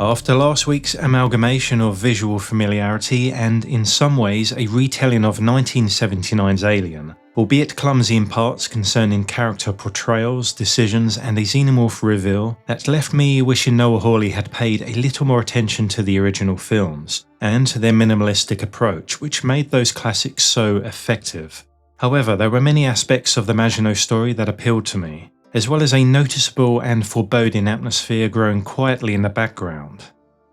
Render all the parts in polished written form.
After last week's amalgamation of visual familiarity and, in some ways, a retelling of 1979's Alien, albeit clumsy in parts concerning character portrayals, decisions, and a xenomorph reveal, that left me wishing Noah Hawley had paid a little more attention to the original films, and their minimalistic approach, which made those classics so effective. However, there were many aspects of the Maginot story that appealed to me, as well as a noticeable and foreboding atmosphere growing quietly in the background.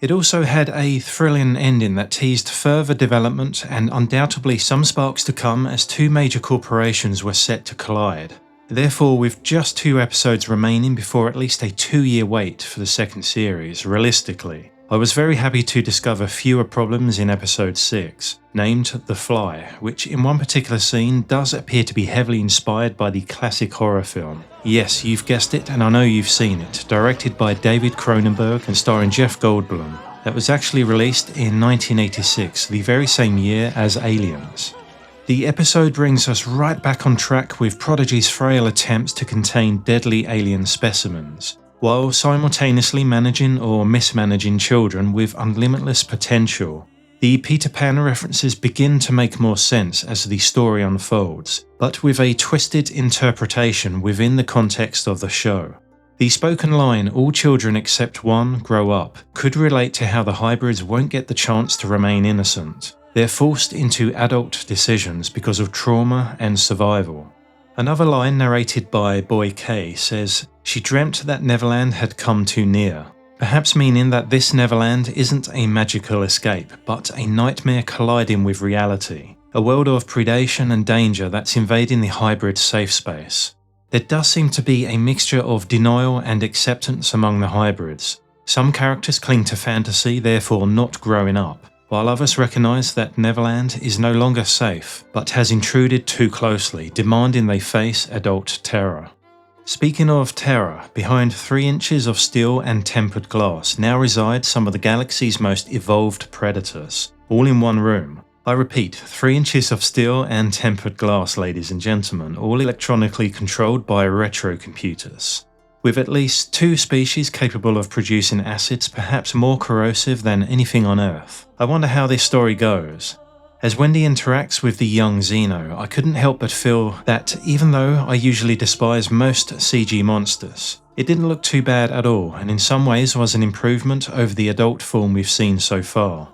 It also had a thrilling ending that teased further development and undoubtedly some sparks to come as two major corporations were set to collide. Therefore, with just 2 episodes remaining before at least a 2-year wait for the second series, realistically, I was very happy to discover fewer problems in episode 6, named The Fly, which in one particular scene does appear to be heavily inspired by the classic horror film. Yes, you've guessed it, and I know you've seen it, directed by David Cronenberg and starring Jeff Goldblum, that was actually released in 1986, the very same year as Aliens. The episode brings us right back on track with Prodigy's frail attempts to contain deadly alien specimens, while simultaneously managing or mismanaging children with unlimitless potential. The Peter Pan references begin to make more sense as the story unfolds, but with a twisted interpretation within the context of the show. The spoken line, "all children except one grow up," could relate to how the hybrids won't get the chance to remain innocent. They're forced into adult decisions because of trauma and survival. Another line narrated by Boy K says, "She dreamt that Neverland had come too near," perhaps meaning that this Neverland isn't a magical escape, but a nightmare colliding with reality, a world of predation and danger that's invading the hybrid safe space. There does seem to be a mixture of denial and acceptance among the hybrids. Some characters cling to fantasy, therefore not growing up, while others recognise that Neverland is no longer safe, but has intruded too closely, demanding they face adult terror. Speaking of terror, behind 3 inches of steel and tempered glass now reside some of the galaxy's most evolved predators, all in one room. I repeat, 3 inches of steel and tempered glass, ladies and gentlemen, all electronically controlled by retro computers. With at least 2 species capable of producing acids perhaps more corrosive than anything on Earth. I wonder how this story goes. As Wendy interacts with the young Xeno, I couldn't help but feel that even though I usually despise most CG monsters, it didn't look too bad at all, and in some ways was an improvement over the adult form we've seen so far.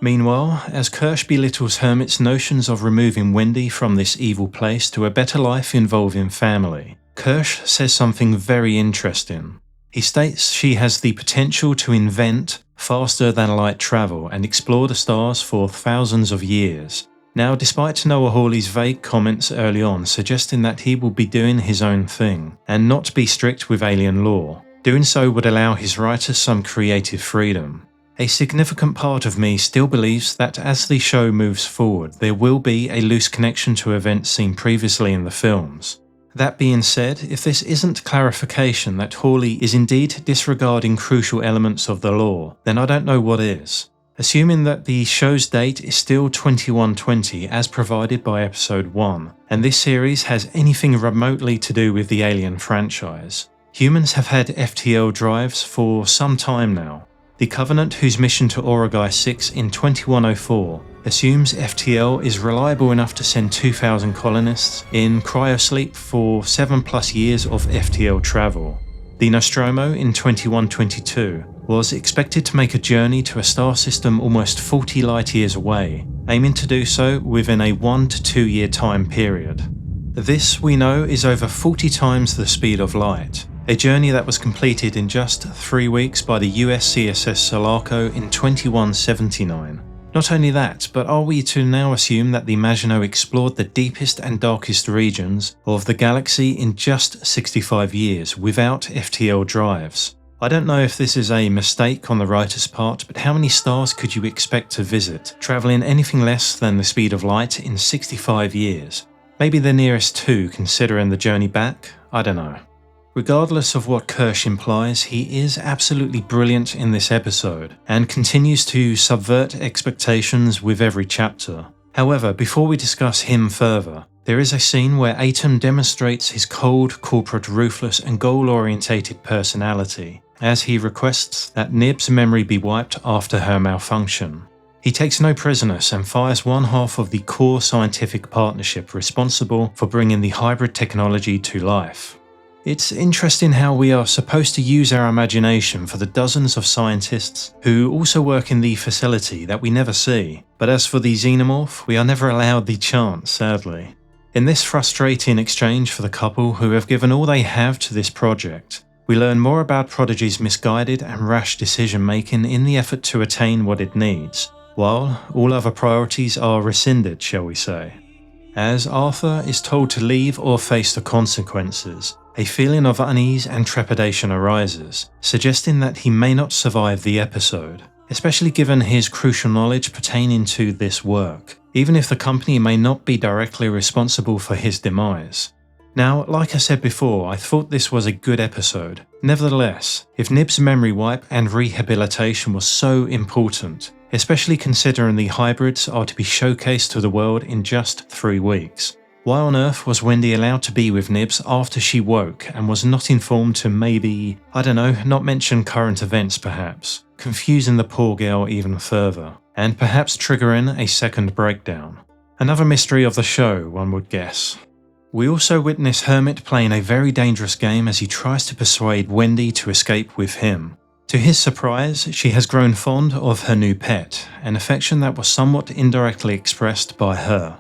Meanwhile, as Kirsch belittles Hermit's notions of removing Wendy from this evil place to a better life involving family, Kirsch says something very interesting. He states she has the potential to invent faster than light travel and explore the stars for thousands of years. Now, despite Noah Hawley's vague comments early on suggesting that he will be doing his own thing and not be strict with alien law, doing so would allow his writers some creative freedom. A significant part of me still believes that as the show moves forward, there will be a loose connection to events seen previously in the films. That being said, if this isn't clarification that Hawley is indeed disregarding crucial elements of the law, then I don't know what is. Assuming that the show's date is still 2120 as provided by episode 1, and this series has anything remotely to do with the Alien franchise, humans have had FTL drives for some time now. The Covenant, whose mission to Origai 6 in 2104 assumes FTL is reliable enough to send 2,000 colonists in cryosleep for 7+ years of FTL travel. The Nostromo in 2122 was expected to make a journey to a star system almost 40 light years away, aiming to do so within a 1 to 2 year time period. This, we know, is over 40 times the speed of light. A journey that was completed in just 3 weeks by the USCSS Sulaco in 2179. Not only that, but are we to now assume that the Maginot explored the deepest and darkest regions of the galaxy in just 65 years without FTL drives? I don't know if this is a mistake on the writer's part, but how many stars could you expect to visit, travelling anything less than the speed of light in 65 years? Maybe the nearest 2 considering the journey back? I don't know. Regardless of what Kirsch implies, he is absolutely brilliant in this episode, and continues to subvert expectations with every chapter. However, before we discuss him further, there is a scene where Atom demonstrates his cold, corporate, ruthless and goal-orientated personality, as he requests that Nib's memory be wiped after her malfunction. He takes no prisoners and fires one half of the core scientific partnership responsible for bringing the hybrid technology to life. It's interesting how we are supposed to use our imagination for the dozens of scientists who also work in the facility that we never see, but as for the xenomorph, we are never allowed the chance, sadly. In this frustrating exchange for the couple who have given all they have to this project, we learn more about Prodigy's misguided and rash decision-making in the effort to attain what it needs, while all other priorities are rescinded, shall we say. As Arthur is told to leave or face the consequences, a feeling of unease and trepidation arises, suggesting that he may not survive the episode, especially given his crucial knowledge pertaining to this work, even if the company may not be directly responsible for his demise. Now, like I said before, I thought this was a good episode. Nevertheless, if Nib's memory wipe and rehabilitation was so important, especially considering the hybrids are to be showcased to the world in just 3 weeks, why on earth was Wendy allowed to be with Nibs after she woke and was not informed to maybe, I don't know, not mention current events perhaps, confusing the poor girl even further, and perhaps triggering a second breakdown? Another mystery of the show, one would guess. We also witness Hermit playing a very dangerous game as he tries to persuade Wendy to escape with him. To his surprise, she has grown fond of her new pet, an affection that was somewhat indirectly expressed by her.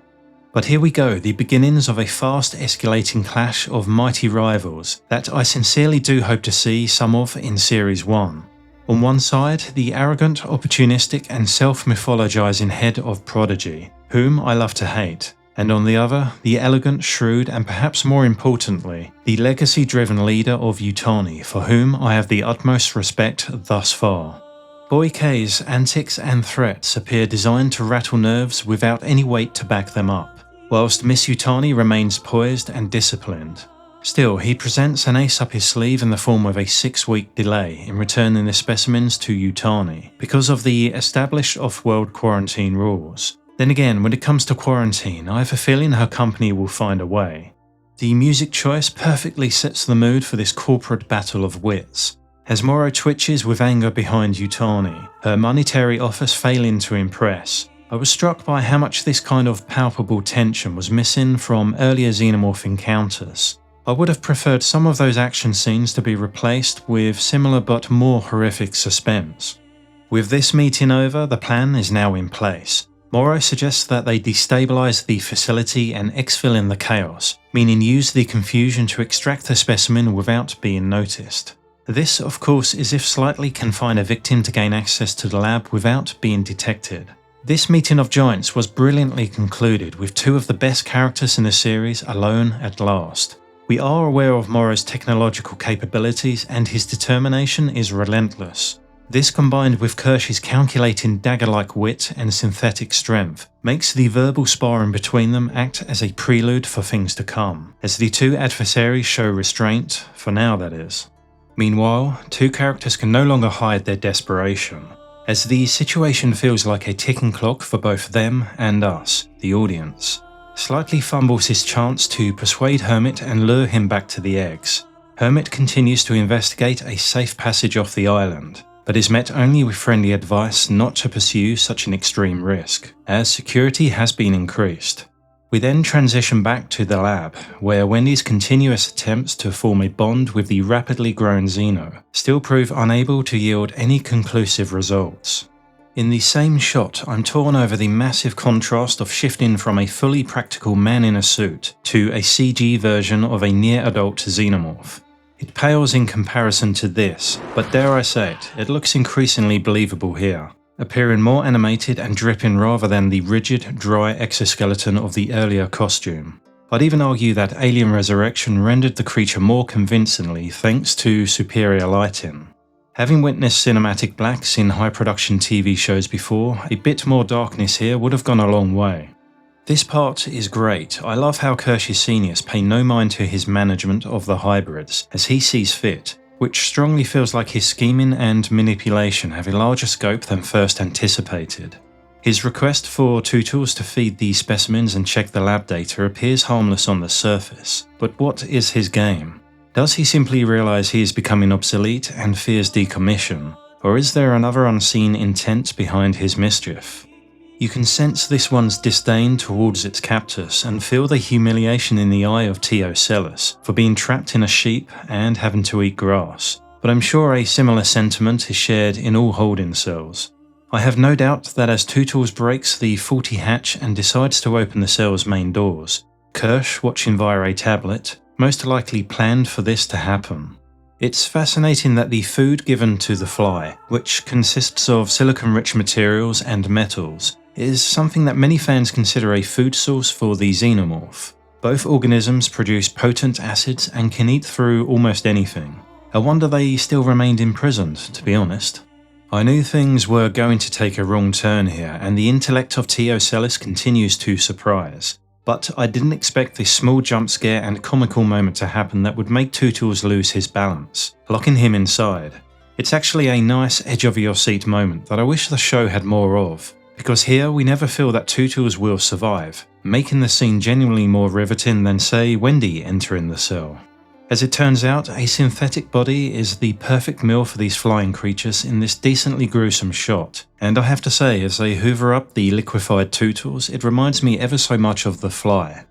But here we go, the beginnings of a fast escalating clash of mighty rivals that I sincerely do hope to see some of in Series 1. On one side, the arrogant, opportunistic and self-mythologizing head of Prodigy, whom I love to hate, and on the other, the elegant, shrewd and perhaps more importantly, the legacy-driven leader of Yutani, for whom I have the utmost respect thus far. Boy K's antics and threats appear designed to rattle nerves without any weight to back them up, whilst Miss Yutani remains poised and disciplined. Still, he presents an ace up his sleeve in the form of a 6-week delay in returning the specimens to Yutani, because of the established off-world quarantine rules. Then again, when it comes to quarantine, I have a feeling her company will find a way. The music choice perfectly sets the mood for this corporate battle of wits. As Morrow twitches with anger behind Yutani, her monetary offers failing to impress, I was struck by how much this kind of palpable tension was missing from earlier xenomorph encounters. I would have preferred some of those action scenes to be replaced with similar but more horrific suspense. With this meeting over, the plan is now in place. Morrow suggests that they destabilize the facility and exfil in the chaos, meaning use the confusion to extract the specimen without being noticed. This, of course, is if slightly confine a victim to gain access to the lab without being detected. This meeting of giants was brilliantly concluded with 2 of the best characters in the series alone at last. We are aware of Morrow's technological capabilities and his determination is relentless. This combined with Kersh's calculating dagger-like wit and synthetic strength makes the verbal sparring between them act as a prelude for things to come, as the 2 adversaries show restraint, for now that is. Meanwhile, 2 characters can no longer hide their desperation, as the situation feels like a ticking clock for both them and us, the audience. Slightly fumbles his chance to persuade Hermit and lure him back to the eggs. Hermit continues to investigate a safe passage off the island, but is met only with friendly advice not to pursue such an extreme risk, as security has been increased. We then transition back to the lab, where Wendy's continuous attempts to form a bond with the rapidly growing Xeno still prove unable to yield any conclusive results. In the same shot, I'm torn over the massive contrast of shifting from a fully practical man in a suit to a CG version of a near-adult xenomorph. It pales in comparison to this, but dare I say it looks increasingly believable here, appearing more animated and dripping rather than the rigid, dry exoskeleton of the earlier costume. I'd even argue that Alien Resurrection rendered the creature more convincingly thanks to superior lighting. Having witnessed cinematic blacks in high-production TV shows before, a bit more darkness here would have gone a long way. This part is great. I love how Kersh's seniors pay no mind to his management of the hybrids, as he sees fit, which strongly feels like his scheming and manipulation have a larger scope than first anticipated. His request for 2 tools to feed these specimens and check the lab data appears harmless on the surface, but what is his game? Does he simply realise he is becoming obsolete and fears decommission, or is there another unseen intent behind his mischief? You can sense this one's disdain towards its captors and feel the humiliation in the eye of Teocellus for being trapped in a sheep and having to eat grass, but I'm sure a similar sentiment is shared in all holding cells. I have no doubt that as Tootles breaks the faulty hatch and decides to open the cell's main doors, Kirsch, watching via a tablet, most likely planned for this to happen. It's fascinating that the food given to the fly, which consists of silicon-rich materials and metals, is something that many fans consider a food source for the xenomorph. Both organisms produce potent acids and can eat through almost anything. I wonder they still remained imprisoned, to be honest. I knew things were going to take a wrong turn here, and the intellect of Teocellus continues to surprise. But I didn't expect this small jump scare and comical moment to happen that would make Tootles lose his balance, locking him inside. It's actually a nice edge-of-your-seat moment that I wish the show had more of, because here we never feel that Tootles will survive, making the scene genuinely more riveting than, say, Wendy entering the cell. As it turns out, a synthetic body is the perfect meal for these flying creatures in this decently gruesome shot, and I have to say, as they hoover up the liquefied Tootles, it reminds me ever so much of The Fly.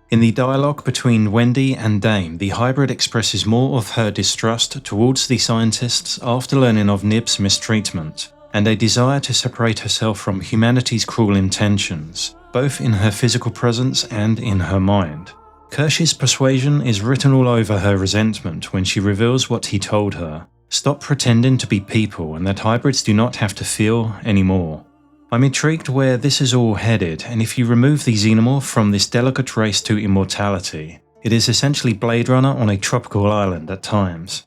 In the dialogue between Wendy and Dame, the hybrid expresses more of her distrust towards the scientists after learning of Nib's mistreatment, and a desire to separate herself from humanity's cruel intentions, both in her physical presence and in her mind. Kirsch's persuasion is written all over her resentment when she reveals what he told her. Stop pretending to be people and that hybrids do not have to feel anymore. I'm intrigued where this is all headed, and if you remove the xenomorph from this delicate race to immortality, it is essentially Blade Runner on a tropical island at times.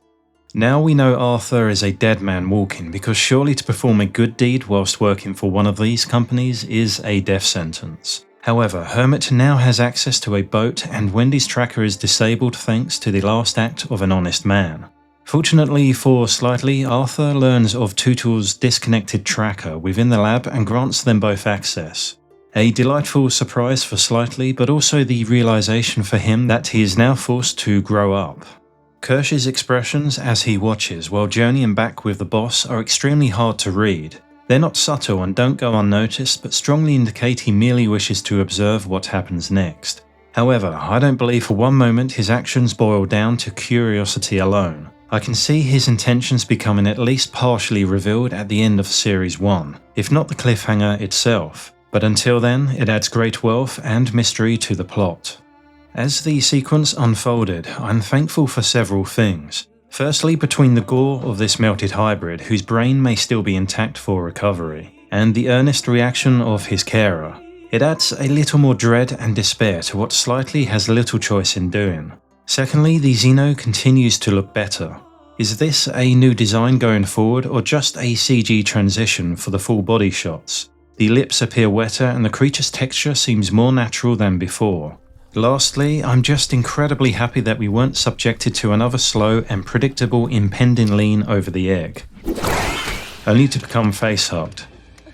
Now we know Arthur is a dead man walking, because surely to perform a good deed whilst working for one of these companies is a death sentence. However, Hermit now has access to a boat and Wendy's tracker is disabled thanks to the last act of an honest man. Fortunately for Slightly, Arthur learns of Tootles' disconnected tracker within the lab and grants them both access. A delightful surprise for Slightly, but also the realization for him that he is now forced to grow up. Kirsch's expressions as he watches while journeying back with the boss are extremely hard to read. They're not subtle and don't go unnoticed, but strongly indicate he merely wishes to observe what happens next. However, I don't believe for one moment his actions boil down to curiosity alone. I can see his intentions becoming at least partially revealed at the end of Series 1, if not the cliffhanger itself, but until then, it adds great wealth and mystery to the plot. As the sequence unfolded, I'm thankful for several things. Firstly, between the gore of this melted hybrid, whose brain may still be intact for recovery, and the earnest reaction of his carer, it adds a little more dread and despair to what Slightly has little choice in doing. Secondly, the Xeno continues to look better. Is this a new design going forward, or just a CG transition for the full body shots? The lips appear wetter and the creature's texture seems more natural than before. Lastly, I'm just incredibly happy that we weren't subjected to another slow and predictable impending lean over the egg, only to become face-hugged.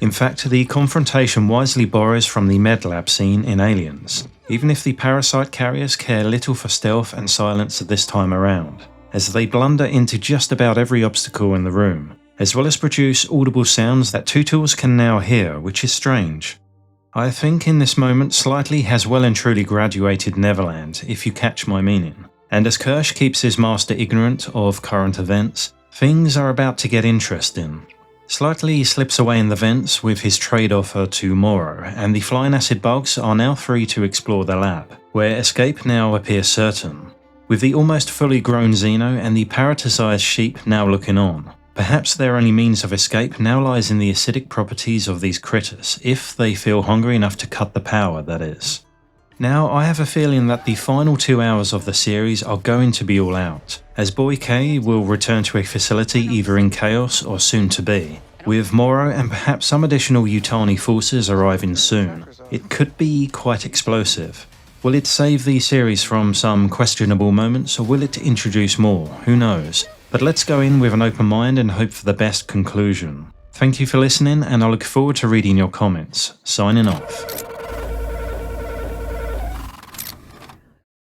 In fact, the confrontation wisely borrows from the med lab scene in Aliens, even if the parasite carriers care little for stealth and silence this time around, as they blunder into just about every obstacle in the room, as well as produce audible sounds that Tootles can now hear, which is strange. I think in this moment Slightly has well and truly graduated Neverland, if you catch my meaning, and as Kirsch keeps his master ignorant of current events, things are about to get interesting. Slightly slips away in the vents with his trade offer to Morrow, and the flying acid bugs are now free to explore the lab, where escape now appears certain. With the almost fully grown Xeno and the parrotized sheep now looking on, perhaps their only means of escape now lies in the acidic properties of these critters, if they feel hungry enough to cut the power, that is. Now, I have a feeling that the final 2 hours of the series are going to be all out, as Boy K will return to a facility either in chaos or soon to be, with Morrow and perhaps some additional Yutani forces arriving soon. It could be quite explosive. Will it save the series from some questionable moments, or will it introduce more? Who knows? But let's go in with an open mind and hope for the best conclusion. Thank you for listening, and I look forward to reading your comments. Signing off.